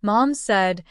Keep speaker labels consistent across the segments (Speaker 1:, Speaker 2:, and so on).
Speaker 1: Mom said,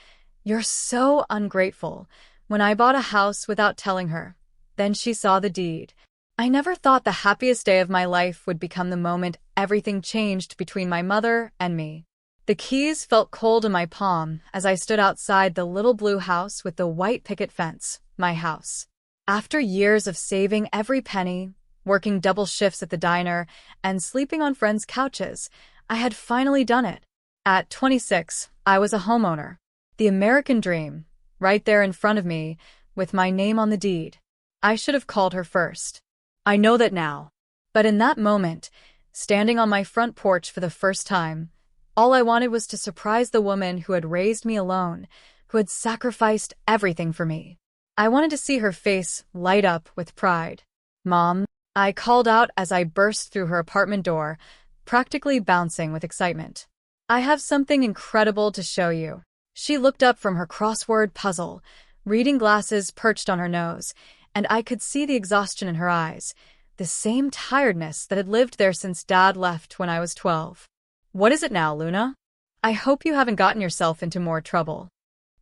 Speaker 1: "You're so ungrateful," when I bought a house without telling her. Then she saw the deed. I never thought the happiest day of my life would become the moment everything changed between my mother and me. The keys felt cold in my palm as I stood outside the little blue house with the white picket fence, my house. After years of saving every penny, working double shifts at the diner, and sleeping on friends' couches, I had finally done it. At 26, I was a homeowner. The American dream, right there in front of me, with my name on the deed. I should have called her first. I know that now. But in that moment, standing on my front porch for the first time, all I wanted was to surprise the woman who had raised me alone, who had sacrificed everything for me. I wanted to see her face light up with pride. "Mom," I called out as I burst through her apartment door, practically bouncing with excitement. "I have something incredible to show you." She looked up from her crossword puzzle, reading glasses perched on her nose, and I could see the exhaustion in her eyes, the same tiredness that had lived there since Dad left when I was 12. "What is it now, Luna? I hope you haven't gotten yourself into more trouble."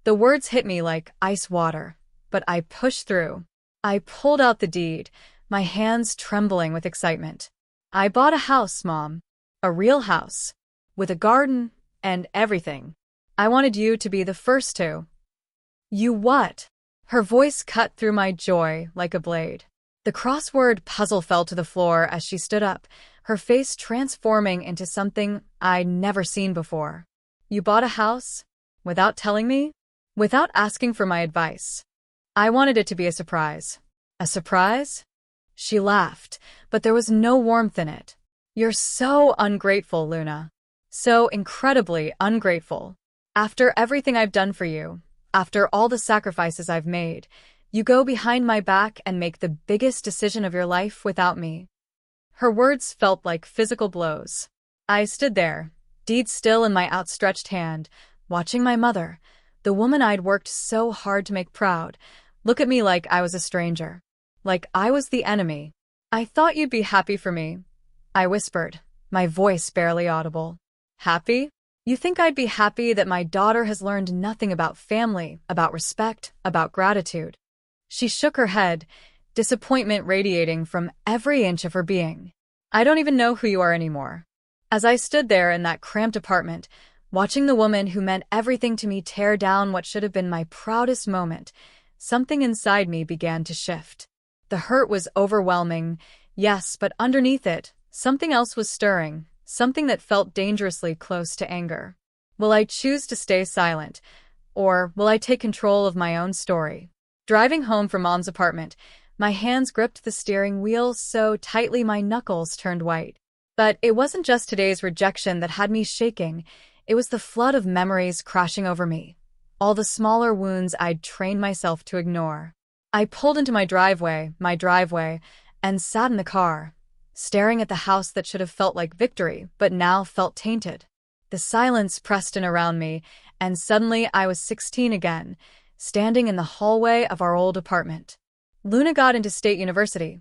Speaker 1: The words hit me like ice water, but I pushed through. I pulled out the deed, my hands trembling with excitement. "I bought a house, Mom. A real house. With a garden and everything. I wanted you to be the first to." "You what?" Her voice cut through my joy like a blade. The crossword puzzle fell to the floor as she stood up, her face transforming into something I'd never seen before. "You bought a house? Without telling me? Without asking for my advice?" I wanted it to be a surprise. "A surprise?" She laughed, but there was no warmth in it. "You're so ungrateful, Luna. So incredibly ungrateful. After everything I've done for you, after all the sacrifices I've made, you go behind my back and make the biggest decision of your life without me." Her words felt like physical blows. I stood there, deed still in my outstretched hand, watching my mother, the woman I'd worked so hard to make proud, look at me like I was a stranger. Like I was the enemy. "I thought you'd be happy for me," I whispered, my voice barely audible. "Happy? You think I'd be happy that my daughter has learned nothing about family, about respect, about gratitude?" She shook her head, disappointment radiating from every inch of her being. "I don't even know who you are anymore." As I stood there in that cramped apartment, watching the woman who meant everything to me tear down what should have been my proudest moment, something inside me began to shift. The hurt was overwhelming, yes, but underneath it, something else was stirring, something that felt dangerously close to anger. Will I choose to stay silent, or will I take control of my own story? Driving home from Mom's apartment, my hands gripped the steering wheel so tightly my knuckles turned white. But it wasn't just today's rejection that had me shaking, it was the flood of memories crashing over me. All the smaller wounds I'd trained myself to ignore. I pulled into my driveway, and sat in the car, staring at the house that should have felt like victory, but now felt tainted. The silence pressed in around me, and suddenly I was 16 again, standing in the hallway of our old apartment. Luna got into State University,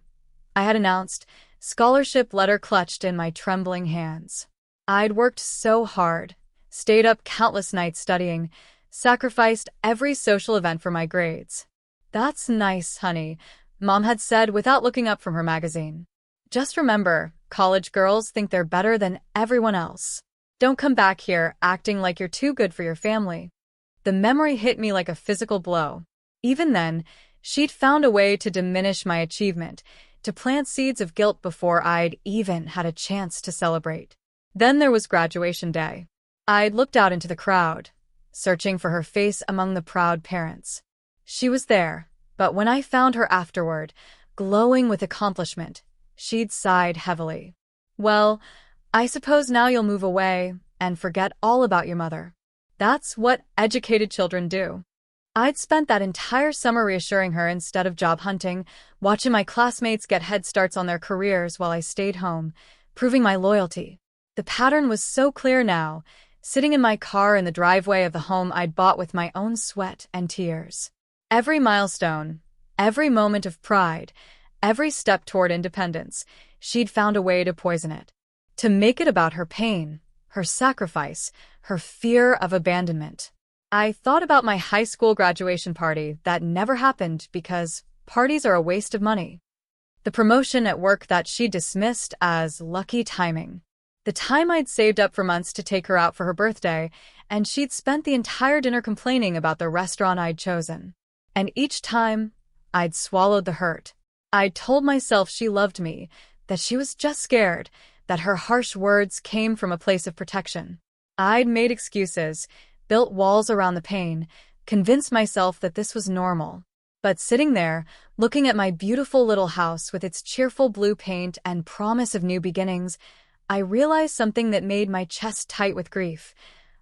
Speaker 1: I had announced, scholarship letter clutched in my trembling hands. I'd worked so hard, stayed up countless nights studying, sacrificed every social event for my grades. "That's nice, honey," Mom had said without looking up from her magazine. "Just remember, college girls think they're better than everyone else. Don't come back here acting like you're too good for your family." The memory hit me like a physical blow. Even then, she'd found a way to diminish my achievement, to plant seeds of guilt before I'd even had a chance to celebrate. Then there was graduation day. I'd looked out into the crowd, searching for her face among the proud parents. She was there, but when I found her afterward, glowing with accomplishment, she'd sighed heavily. "Well, I suppose now you'll move away and forget all about your mother. That's what educated children do." I'd spent that entire summer reassuring her instead of job hunting, watching my classmates get head starts on their careers while I stayed home, proving my loyalty. The pattern was so clear now, sitting in my car in the driveway of the home I'd bought with my own sweat and tears. Every milestone, every moment of pride, every step toward independence, she'd found a way to poison it. To make it about her pain, her sacrifice, her fear of abandonment. I thought about my high school graduation party that never happened because parties are a waste of money. The promotion at work that she dismissed as lucky timing. The time I'd saved up for months to take her out for her birthday, and she'd spent the entire dinner complaining about the restaurant I'd chosen. And each time, I'd swallowed the hurt. I'd told myself she loved me, that she was just scared, that her harsh words came from a place of protection. I'd made excuses, built walls around the pain, convinced myself that this was normal. But sitting there, looking at my beautiful little house with its cheerful blue paint and promise of new beginnings, I realized something that made my chest tight with grief.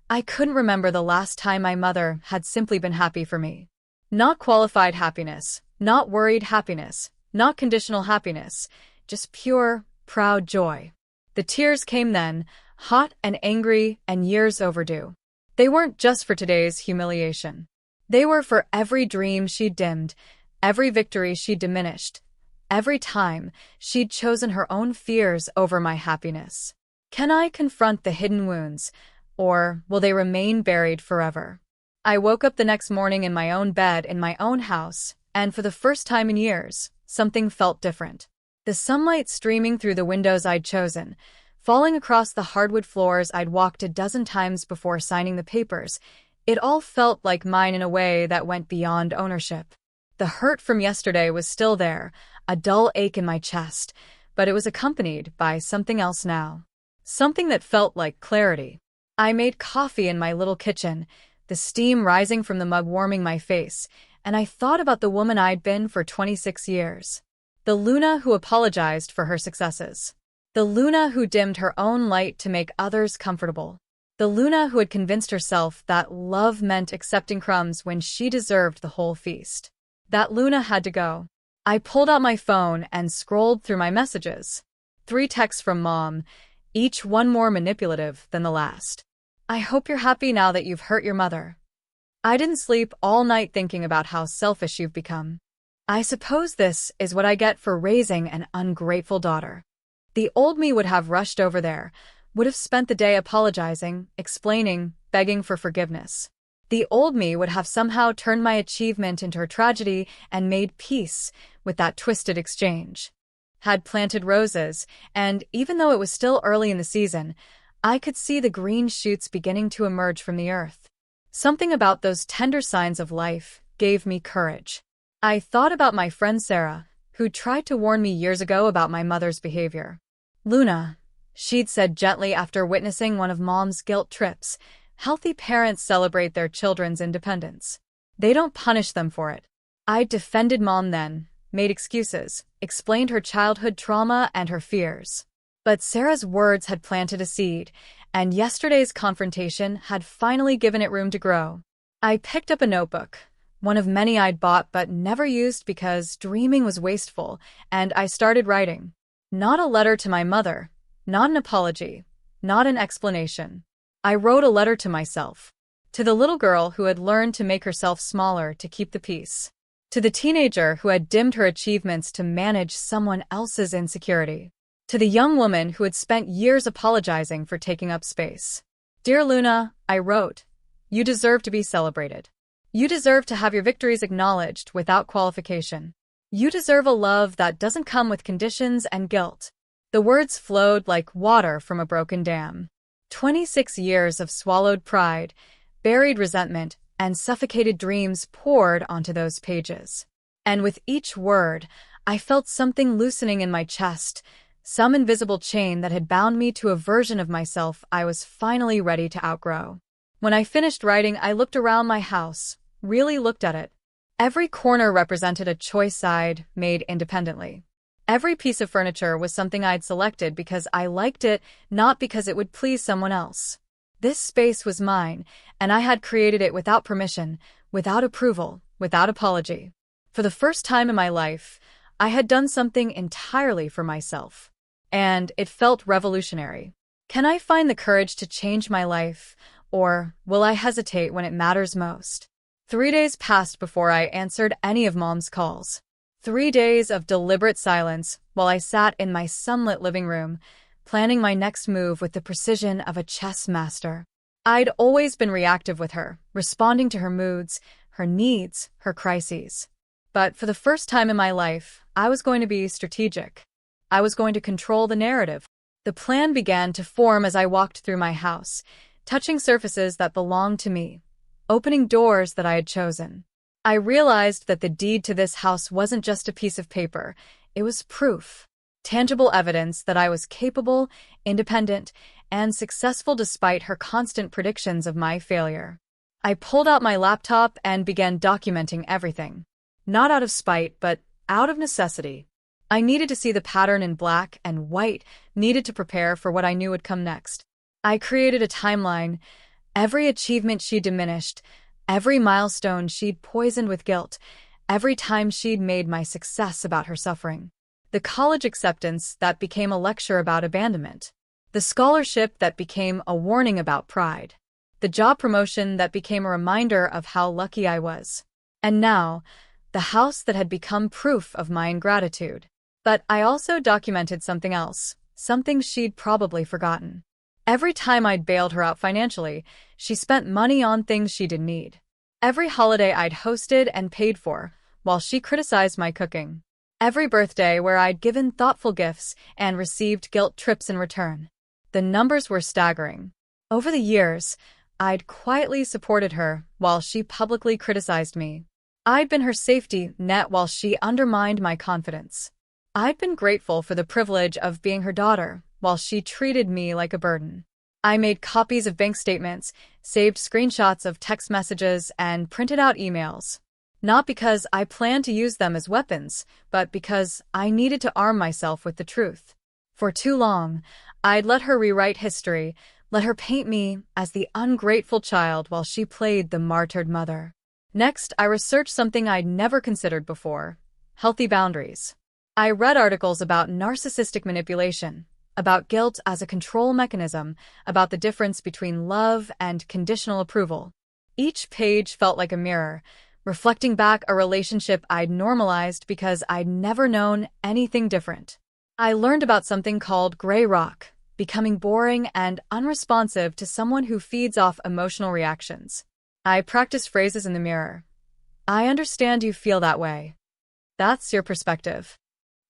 Speaker 1: I couldn't remember the last time my mother had simply been happy for me. Not qualified happiness, not worried happiness, not conditional happiness, just pure, proud joy. The tears came then, hot and angry and years overdue. They weren't just for today's humiliation. They were for every dream she'd dimmed, every victory she'd diminished, every time she'd chosen her own fears over my happiness. Can I confront the hidden wounds, or will they remain buried forever? I woke up the next morning in my own bed in my own house, and for the first time in years, something felt different. The sunlight streaming through the windows I'd chosen, falling across the hardwood floors I'd walked a dozen times before signing the papers, it all felt like mine in a way that went beyond ownership. The hurt from yesterday was still there, a dull ache in my chest, but it was accompanied by something else now. Something that felt like clarity. I made coffee in my little kitchen, the steam rising from the mug warming my face, and I thought about the woman I'd been for 26 years. The Luna who apologized for her successes. The Luna who dimmed her own light to make others comfortable. The Luna who had convinced herself that love meant accepting crumbs when she deserved the whole feast. That Luna had to go. I pulled out my phone and scrolled through my messages. 3 texts from Mom, each one more manipulative than the last. I hope you're happy now that you've hurt your mother. I didn't sleep all night thinking about how selfish you've become. I suppose this is what I get for raising an ungrateful daughter. The old me would have rushed over there, would have spent the day apologizing, explaining, begging for forgiveness. The old me would have somehow turned my achievement into a tragedy and made peace with that twisted exchange. Had planted roses, and even though it was still early in the season, I could see the green shoots beginning to emerge from the earth. Something about those tender signs of life gave me courage. I thought about my friend Sarah, who tried to warn me years ago about my mother's behavior. Luna, she'd said gently after witnessing one of Mom's guilt trips, healthy parents celebrate their children's independence. They don't punish them for it. I defended Mom then, made excuses, explained her childhood trauma and her fears. But Sarah's words had planted a seed, and yesterday's confrontation had finally given it room to grow. I picked up a notebook, one of many I'd bought but never used because dreaming was wasteful, and I started writing. Not a letter to my mother, not an apology, not an explanation. I wrote a letter to myself. To the little girl who had learned to make herself smaller to keep the peace. To the teenager who had dimmed her achievements to manage someone else's insecurity. To the young woman who had spent years apologizing for taking up space. Dear Luna, I wrote, you deserve to be celebrated. You deserve to have your victories acknowledged without qualification. You deserve a love that doesn't come with conditions and guilt. The words flowed like water from a broken dam. 26 years of swallowed pride, buried resentment, and suffocated dreams poured onto those pages. And with each word, I felt something loosening in my chest, some invisible chain that had bound me to a version of myself I was finally ready to outgrow. When I finished writing, I looked around my house, really looked at it. Every corner represented a choice I'd made independently. Every piece of furniture was something I'd selected because I liked it, not because it would please someone else. This space was mine, and I had created it without permission, without approval, without apology. For the first time in my life, I had done something entirely for myself. And it felt revolutionary. Can I find the courage to change my life, or will I hesitate when it matters most? 3 days passed before I answered any of Mom's calls. 3 days of deliberate silence while I sat in my sunlit living room, planning my next move with the precision of a chess master. I'd always been reactive with her, responding to her moods, her needs, her crises. But for the first time in my life, I was going to be strategic. I was going to control the narrative. The plan began to form as I walked through my house, touching surfaces that belonged to me, opening doors that I had chosen. I realized that the deed to this house wasn't just a piece of paper, it was proof, tangible evidence that I was capable, independent, and successful despite her constant predictions of my failure. I pulled out my laptop and began documenting everything. Not out of spite, but out of necessity. I needed to see the pattern in black and white, needed to prepare for what I knew would come next. I created a timeline. Every achievement she diminished, every milestone she'd poisoned with guilt, every time she'd made my success about her suffering. The college acceptance that became a lecture about abandonment. The scholarship that became a warning about pride. The job promotion that became a reminder of how lucky I was. And now, the house that had become proof of my ingratitude. But I also documented something else, something she'd probably forgotten. Every time I'd bailed her out financially, she spent money on things she didn't need. Every holiday I'd hosted and paid for, while she criticized my cooking. Every birthday where I'd given thoughtful gifts and received guilt trips in return. The numbers were staggering. Over the years, I'd quietly supported her while she publicly criticized me. I'd been her safety net while she undermined my confidence. I'd been grateful for the privilege of being her daughter while she treated me like a burden. I made copies of bank statements, saved screenshots of text messages, and printed out emails. Not because I planned to use them as weapons, but because I needed to arm myself with the truth. For too long, I'd let her rewrite history, let her paint me as the ungrateful child while she played the martyred mother. Next, I researched something I'd never considered before: healthy boundaries. I read articles about narcissistic manipulation, about guilt as a control mechanism, about the difference between love and conditional approval. Each page felt like a mirror, reflecting back a relationship I'd normalized because I'd never known anything different. I learned about something called gray rock, becoming boring and unresponsive to someone who feeds off emotional reactions. I practiced phrases in the mirror. I understand you feel that way. That's your perspective.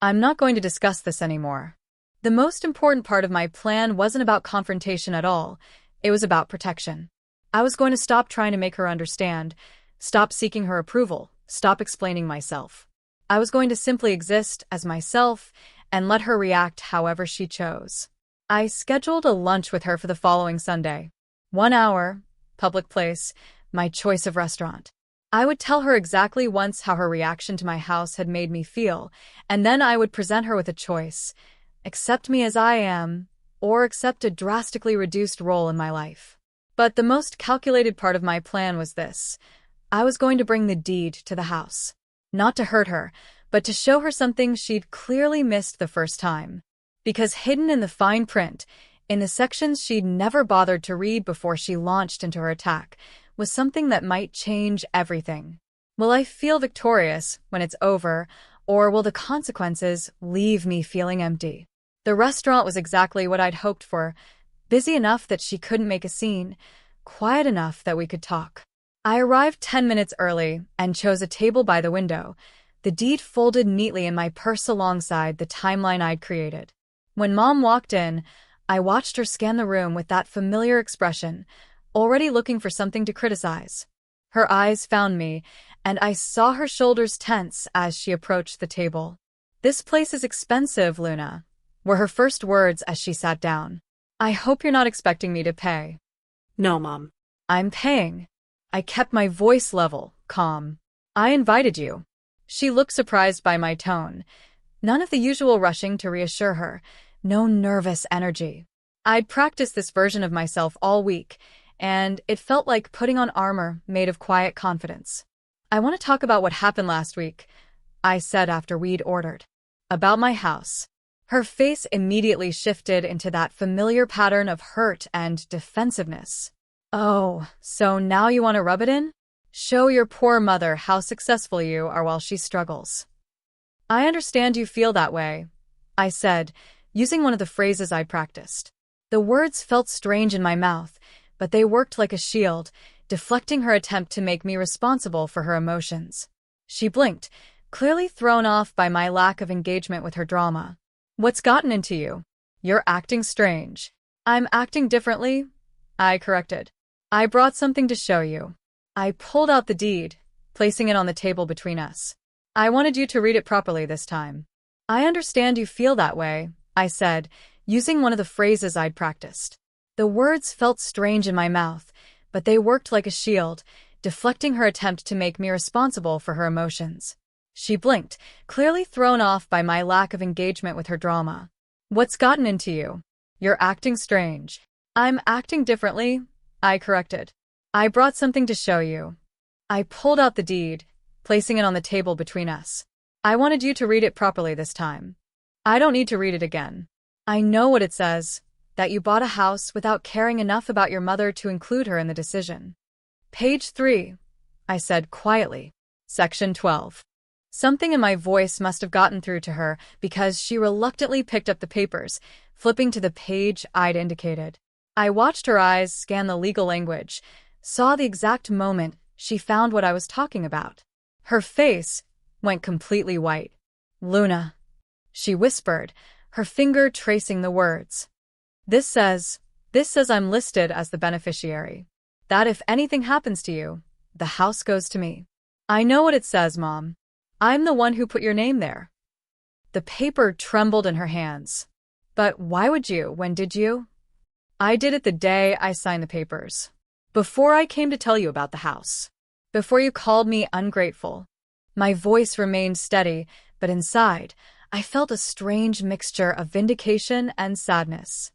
Speaker 1: I'm not going to discuss this anymore. The most important part of my plan wasn't about confrontation at all. It was about protection. I was going to stop trying to make her understand, stop seeking her approval, stop explaining myself. I was going to simply exist as myself and let her react however she chose. I scheduled a lunch with her for the following Sunday. 1 hour, public place, my choice of restaurant. I would tell her exactly once how her reaction to my house had made me feel, and then I would present her with a choice: accept me as I am, or accept a drastically reduced role in my life. But the most calculated part of my plan was this: I was going to bring the deed to the house. Not to hurt her, but to show her something she'd clearly missed the first time. Because hidden in the fine print, in the sections she'd never bothered to read before she launched into her attack, was something that might change everything. Will I feel victorious when it's over, or will the consequences leave me feeling empty? The restaurant was exactly what I'd hoped for: busy enough that she couldn't make a scene, quiet enough that we could talk. I arrived 10 minutes early and chose a table by the window, the deed folded neatly in my purse alongside the timeline I'd created. When Mom walked in, I watched her scan the room with that familiar expression, already looking for something to criticize. Her eyes found me, and I saw her shoulders tense as she approached the table. "This place is expensive, Luna," were her first words as she sat down. "I hope you're not expecting me to pay."
Speaker 2: No, Mom.
Speaker 1: "I'm paying." I kept my voice level, calm. "I invited you." She looked surprised by my tone. None of the usual rushing to reassure her, no nervous energy. I'd practiced this version of myself all week, and it felt like putting on armor made of quiet confidence. "I want to talk about what happened last week," I said after we'd ordered. "About my house." Her face immediately shifted into that familiar pattern of hurt and defensiveness. "Oh, so now you want to rub it in? Show your poor mother how successful you are while she struggles." "I understand you feel that way," I said, using one of the phrases I'd practiced. The words felt strange in my mouth, but they worked like a shield, deflecting her attempt to make me responsible for her emotions. She blinked, clearly thrown off by my lack of engagement with her drama. "What's gotten into you? You're acting strange." "I'm acting differently," I corrected. "I brought something to show you." I pulled out the deed, placing it on the table between us. "I wanted you to read it properly this time." "I understand you feel that way," I said, using one of the phrases I'd practiced. The words felt strange in my mouth, but they worked like a shield, deflecting her attempt to make me responsible for her emotions. She blinked, clearly thrown off by my lack of engagement with her drama. "What's gotten into you? You're acting strange." "I'm acting differently," I corrected. "I brought something to show you." I pulled out the deed, placing it on the table between us. "I wanted you to read it properly this time." "I don't need to read it again. I know what it says, that you bought a house without caring enough about your mother to include her in the decision." "Page 3, I said quietly. Section 12. Something in my voice must have gotten through to her because she reluctantly picked up the papers, flipping to the page I'd indicated. I watched her eyes scan the legal language, saw the exact moment she found what I was talking about. Her face went completely white. "Luna," she whispered, her finger tracing the words. This says I'm listed as the beneficiary. That if anything happens to you, the house goes to me." "I know what it says, Mom. I'm the one who put your name there." The paper trembled in her hands. "But why would you? When did you?" "I did it the day I signed the papers. Before I came to tell you about the house. Before you called me ungrateful." My voice remained steady, but inside, I felt a strange mixture of vindication and sadness.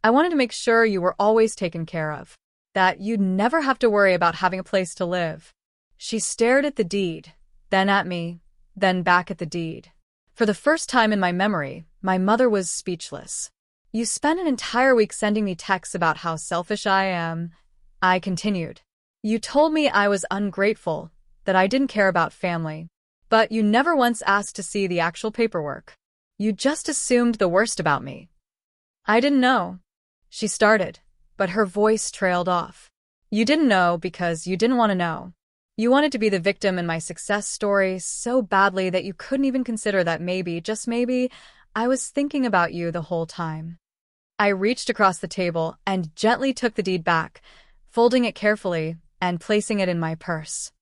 Speaker 1: "I wanted to make sure you were always taken care of. That you'd never have to worry about having a place to live." She stared at the deed, then at me, then back at the deed. For the first time in my memory, my mother was speechless. "You spent an entire week sending me texts about how selfish I am," I continued. "You told me I was ungrateful, that I didn't care about family. But you never once asked to see the actual paperwork. You just assumed the worst about me." "I didn't know," she started, but her voice trailed off. "You didn't know because you didn't want to know. You wanted to be the victim in my success story so badly that you couldn't even consider that maybe, just maybe, I was thinking about you the whole time." I reached across the table and gently took the deed back, folding it carefully and placing it in my purse.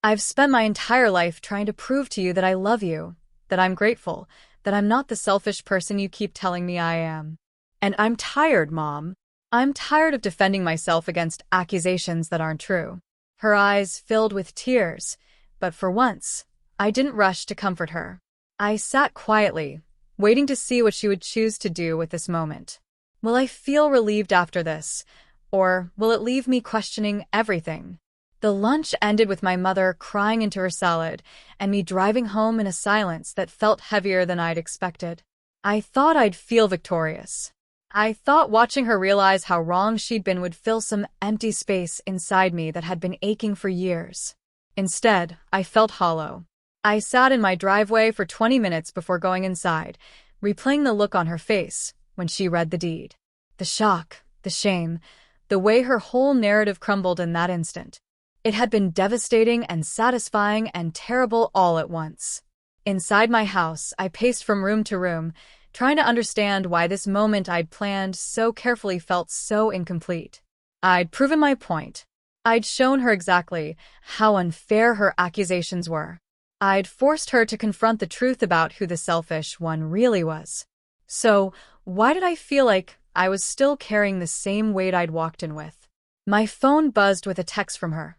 Speaker 1: "I've spent my entire life trying to prove to you that I love you, that I'm grateful, that I'm not the selfish person you keep telling me I am. And I'm tired, Mom. I'm tired of defending myself against accusations that aren't true." Her eyes filled with tears, but for once, I didn't rush to comfort her. I sat quietly, waiting to see what she would choose to do with this moment. Will I feel relieved after this, or will it leave me questioning everything? The lunch ended with my mother crying into her salad and me driving home in a silence that felt heavier than I'd expected. I thought I'd feel victorious. I thought watching her realize how wrong she'd been would fill some empty space inside me that had been aching for years. Instead, I felt hollow. I sat in my driveway for 20 minutes before going inside, replaying the look on her face when she read the deed. The shock, the shame, the way her whole narrative crumbled in that instant. It had been devastating and satisfying and terrible all at once. Inside my house, I paced from room to room, trying to understand why this moment I'd planned so carefully felt so incomplete. I'd proven my point. I'd shown her exactly how unfair her accusations were. I'd forced her to confront the truth about who the selfish one really was. So, why did I feel like I was still carrying the same weight I'd walked in with? My phone buzzed with a text from her.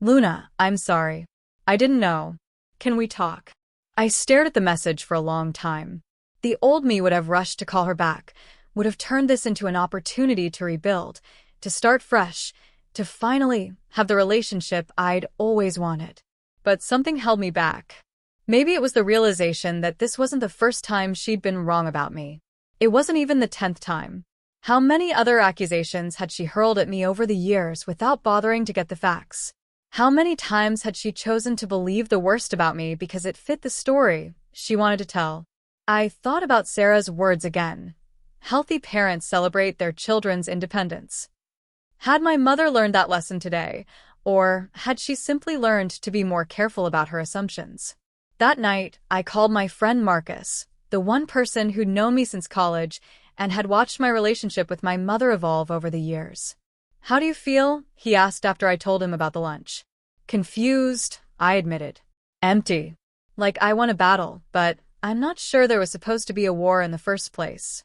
Speaker 1: "Luna, I'm sorry. I didn't know. Can we talk?" I stared at the message for a long time. The old me would have rushed to call her back, would have turned this into an opportunity to rebuild, to start fresh, to finally have the relationship I'd always wanted. But something held me back. Maybe it was the realization that this wasn't the first time she'd been wrong about me. It wasn't even the 10th time. How many other accusations had she hurled at me over the years without bothering to get the facts? How many times had she chosen to believe the worst about me because it fit the story she wanted to tell? I thought about Sarah's words again. Healthy parents celebrate their children's independence. Had my mother learned that lesson today, or had she simply learned to be more careful about her assumptions? That night, I called my friend Marcus, the one person who'd known me since college and had watched my relationship with my mother evolve over the years. "How do you feel?" he asked after I told him about the lunch. "Confused," I admitted. "Empty. Like I won a battle, but I'm not sure there was supposed to be a war in the first place."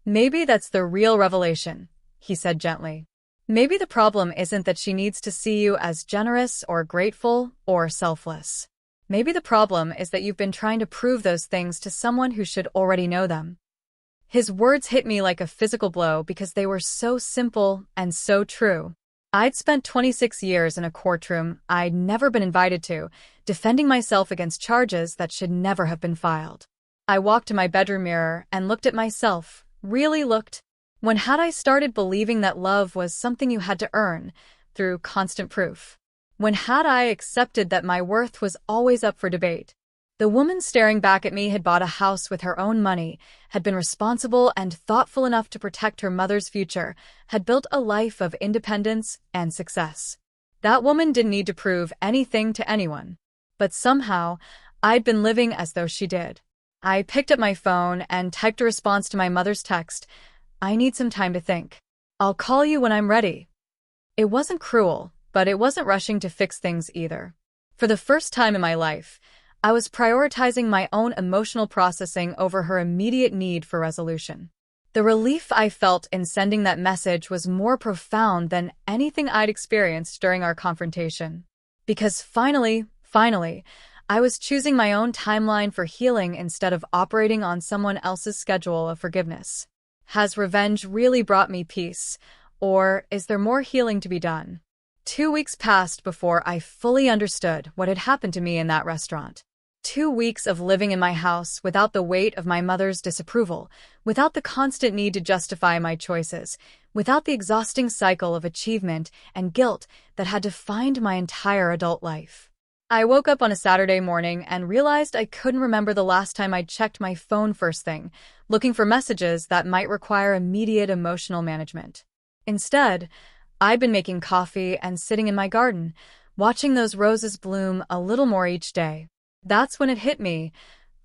Speaker 1: "Maybe that's the real revelation," he said gently. "Maybe the problem isn't that she needs to see you as generous or grateful or selfless. Maybe the problem is that you've been trying to prove those things to someone who should already know them." His words hit me like a physical blow because they were so simple and so true. I'd spent 26 years in a courtroom I'd never been invited to, defending myself against charges that should never have been filed. I walked to my bedroom mirror and looked at myself, really looked. When had I started believing that love was something you had to earn, through constant proof? When had I accepted that my worth was always up for debate? The woman staring back at me had bought a house with her own money, had been responsible and thoughtful enough to protect her mother's future, had built a life of independence and success. That woman didn't need to prove anything to anyone. But somehow, I'd been living as though she did. I picked up my phone and typed a response to my mother's text. "I need some time to think. I'll call you when I'm ready." It wasn't cruel, but it wasn't rushing to fix things either. For the first time in my life, I was prioritizing my own emotional processing over her immediate need for resolution. The relief I felt in sending that message was more profound than anything I'd experienced during our confrontation. Because finally, I was choosing my own timeline for healing instead of operating on someone else's schedule of forgiveness. Has revenge really brought me peace, or is there more healing to be done? 2 weeks passed before I fully understood what had happened to me in that restaurant. 2 weeks of living in my house without the weight of my mother's disapproval, without the constant need to justify my choices, without the exhausting cycle of achievement and guilt that had defined my entire adult life. I woke up on a Saturday morning and realized I couldn't remember the last time I'd checked my phone first thing, looking for messages that might require immediate emotional management. Instead, I'd been making coffee and sitting in my garden, watching those roses bloom a little more each day. That's when it hit me.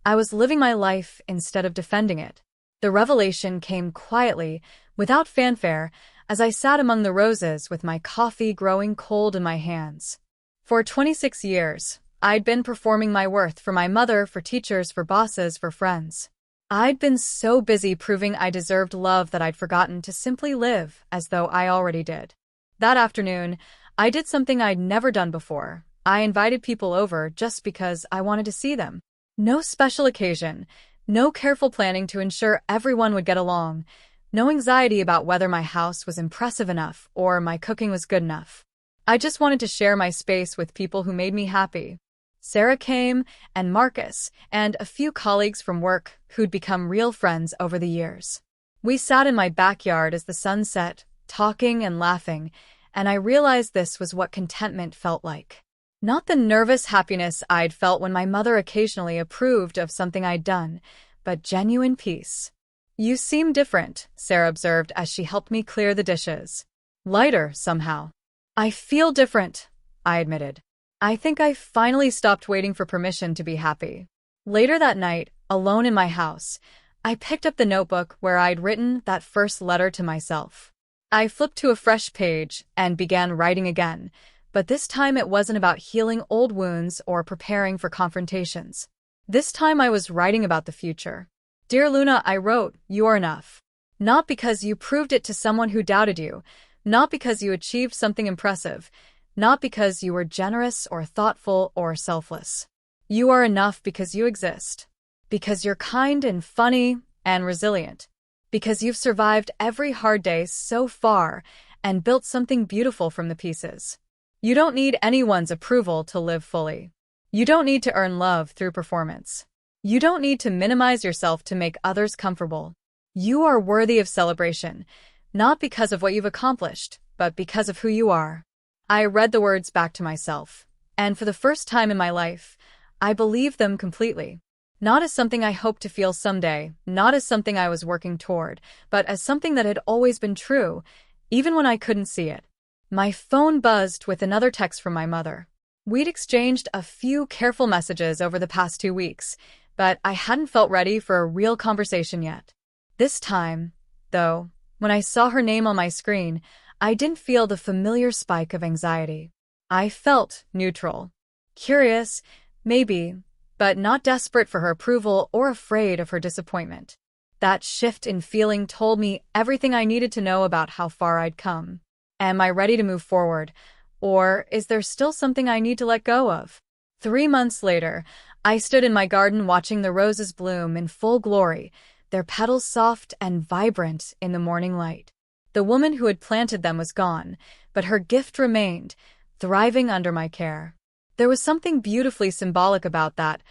Speaker 1: I was living my life instead of defending it. The revelation came quietly, without fanfare, as I sat among the roses with my coffee growing cold in my hands. For 26 years, I'd been performing my worth for my mother, for teachers, for bosses, for friends. I'd been so busy proving I deserved love that I'd forgotten to simply live as though I already did. That afternoon, I did something I'd never done before. I invited people over just because I wanted to see them. No special occasion, no careful planning to ensure everyone would get along, no anxiety about whether my house was impressive enough or my cooking was good enough. I just wanted to share my space with people who made me happy. Sarah came, and Marcus, and a few colleagues from work who'd become real friends over the years. We sat in my backyard as the sun set, talking and laughing, and I realized this was what contentment felt like. Not the nervous happiness I'd felt when my mother occasionally approved of something I'd done, but genuine peace. "You seem different," Sarah observed as she helped me clear the dishes. "Lighter, somehow." "I feel different," I admitted. "I think I finally stopped waiting for permission to be happy." Later that night, alone in my house, I picked up the notebook where I'd written that first letter to myself. I flipped to a fresh page and began writing again. But this time it wasn't about healing old wounds or preparing for confrontations. This time I was writing about the future. "Dear Luna," I wrote, "you are enough. Not because you proved it to someone who doubted you, not because you achieved something impressive, not because you were generous or thoughtful or selfless. You are enough because you exist. Because you're kind and funny and resilient. Because you've survived every hard day so far and built something beautiful from the pieces. You don't need anyone's approval to live fully. You don't need to earn love through performance. You don't need to minimize yourself to make others comfortable. You are worthy of celebration, not because of what you've accomplished, but because of who you are." I read the words back to myself, and for the first time in my life, I believed them completely. Not as something I hoped to feel someday, not as something I was working toward, but as something that had always been true, even when I couldn't see it. My phone buzzed with another text from my mother. We'd exchanged a few careful messages over the past 2 weeks, but I hadn't felt ready for a real conversation yet. This time, though, when I saw her name on my screen, I didn't feel the familiar spike of anxiety. I felt neutral. Curious, maybe, but not desperate for her approval or afraid of her disappointment. That shift in feeling told me everything I needed to know about how far I'd come. Am I ready to move forward? Or is there still something I need to let go of? 3 months later, I stood in my garden watching the roses bloom in full glory, their petals soft and vibrant in the morning light. The woman who had planted them was gone, but her gift remained, thriving under my care. There was something beautifully symbolic about that,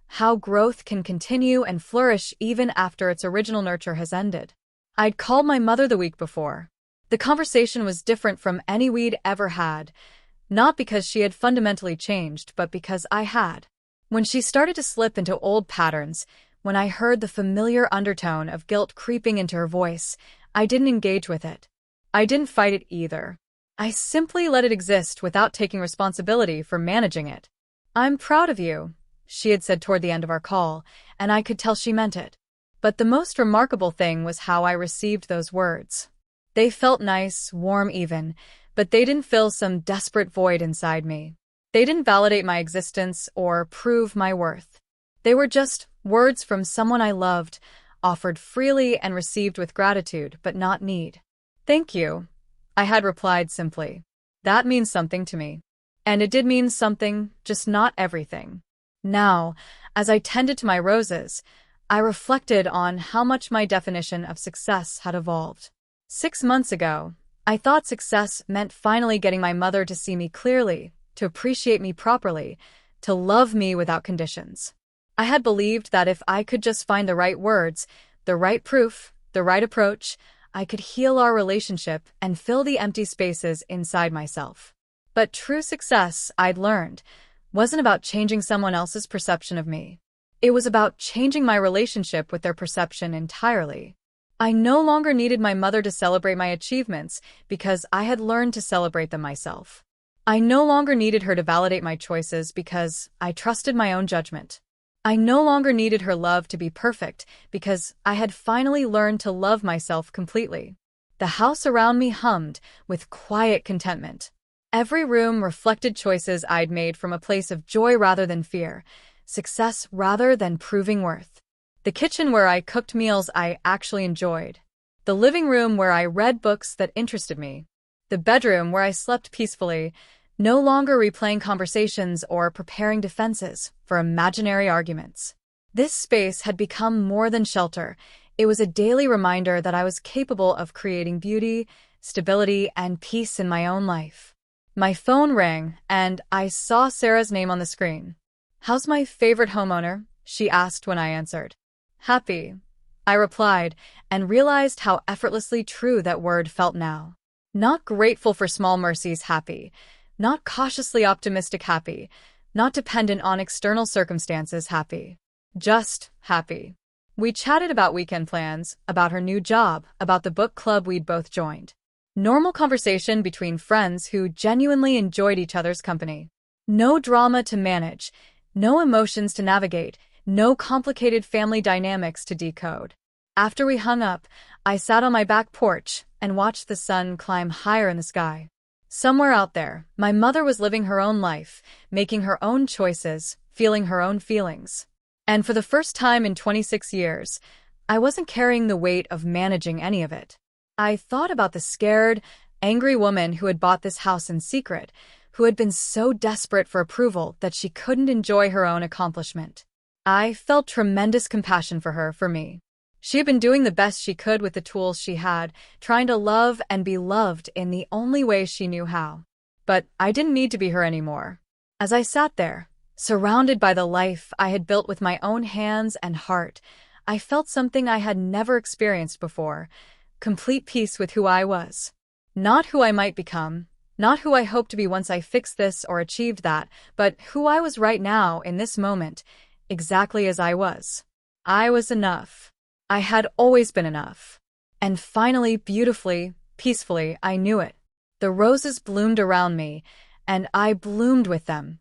Speaker 1: how growth can continue and flourish even after its original nurture has ended. I'd called my mother the week before. The conversation was different from any we'd ever had, not because she had fundamentally changed, but because I had. When she started to slip into old patterns, when I heard the familiar undertone of guilt creeping into her voice, I didn't engage with it. I didn't fight it either. I simply let it exist without taking responsibility for managing it. "I'm proud of you," she had said toward the end of our call, and I could tell she meant it. But the most remarkable thing was how I received those words. They felt nice, warm even, but they didn't fill some desperate void inside me. They didn't validate my existence or prove my worth. They were just words from someone I loved, offered freely and received with gratitude, but not need. "Thank you," I had replied simply. That means something to me. And it did mean something, just not everything. Now, as I tended to my roses, I reflected on how much my definition of success had evolved. 6 months ago, I thought success meant finally getting my mother to see me clearly, to appreciate me properly, to love me without conditions. I had believed that if I could just find the right words, the right proof, the right approach, I could heal our relationship and fill the empty spaces inside myself. But true success, I'd learned, wasn't about changing someone else's perception of me. It was about changing my relationship with their perception entirely. I no longer needed my mother to celebrate my achievements because I had learned to celebrate them myself. I no longer needed her to validate my choices because I trusted my own judgment. I no longer needed her love to be perfect because I had finally learned to love myself completely. The house around me hummed with quiet contentment. Every room reflected choices I'd made from a place of joy rather than fear, success rather than proving worth. The kitchen where I cooked meals I actually enjoyed. The living room where I read books that interested me. The bedroom where I slept peacefully, no longer replaying conversations or preparing defenses for imaginary arguments. This space had become more than shelter. It was a daily reminder that I was capable of creating beauty, stability, and peace in my own life. My phone rang, and I saw Sarah's name on the screen. "How's my favorite homeowner?" she asked when I answered. "Happy," I replied, and realized how effortlessly true that word felt now. Not grateful for small mercies happy, not cautiously optimistic happy, not dependent on external circumstances happy. Just happy. We chatted about weekend plans, about her new job, about the book club we'd both joined. Normal conversation between friends who genuinely enjoyed each other's company. No drama to manage, no emotions to navigate, no complicated family dynamics to decode. After we hung up, I sat on my back porch and watched the sun climb higher in the sky. Somewhere out there, my mother was living her own life, making her own choices, feeling her own feelings. And for the first time in 26 years, I wasn't carrying the weight of managing any of it. I thought about the scared, angry woman who had bought this house in secret, who had been so desperate for approval that she couldn't enjoy her own accomplishment. I felt tremendous compassion for her, for me. She had been doing the best she could with the tools she had, trying to love and be loved in the only way she knew how. But I didn't need to be her anymore. As I sat there, surrounded by the life I had built with my own hands and heart, I felt something I had never experienced before, complete peace with who I was. Not who I might become, not who I hoped to be once I fixed this or achieved that, but who I was right now in this moment, exactly as I was. I was enough. I had always been enough. And finally, beautifully, Peacefully, I knew it. The roses bloomed around me, and I bloomed with them.